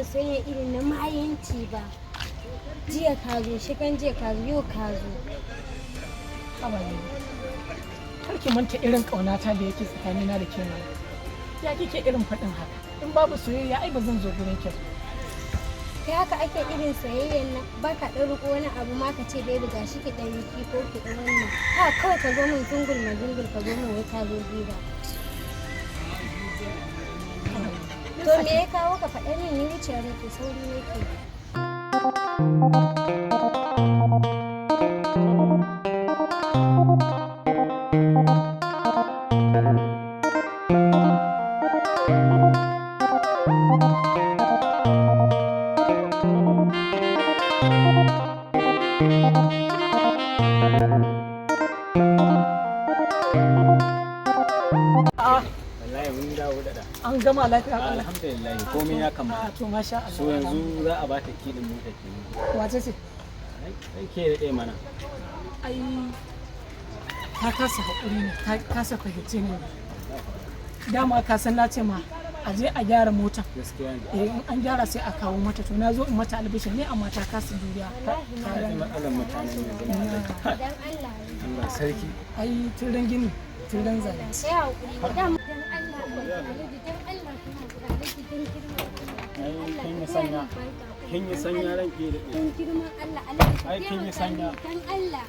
Soyayya irin na mayanci ba. Jiya ka zo, shekan jiya ka zo, yau ka zo. Kar ki manta irin ƙaunata da yake tsakanina da ke nan. Ya kike irin faɗin haka? In babu soyayya ai ba zan zo gurin ki. Kai haka ake irin soyayyan nan, ba ka ɗan riƙo wani abu ma ka ce bai riga shi ki ɗan riki ko ki ɗan wannan. Ha kawai ka zo min zungul ma zungul ka zo min wai ka zo gida. To me ya kawo ka faɗa min ni wucewa da ke sauri nake. An gama lafiya Allah. Alhamdulillah komai ya kammala. To masha Allah. So yanzu za a bata kidin mota ke. Wace ce? Ai ke da mana. Ai ta kasa hakuri ne, ta kasa fahimce ne. Dama ka san na ce ma a je a gyara mota. Gaskiya ne. In an gyara sai a kawo mata to na zo in mata albishin ne amma ta kasa duniya. Ta yi matsalar mutane ne. Dan Allah. Allah sarki. Ai tun ran gini, tun ran zane. Sai hakuri. Dan Allah. Kin yi sanya ranke da girman Allah, Allah ai kin yi sanya dan Allah.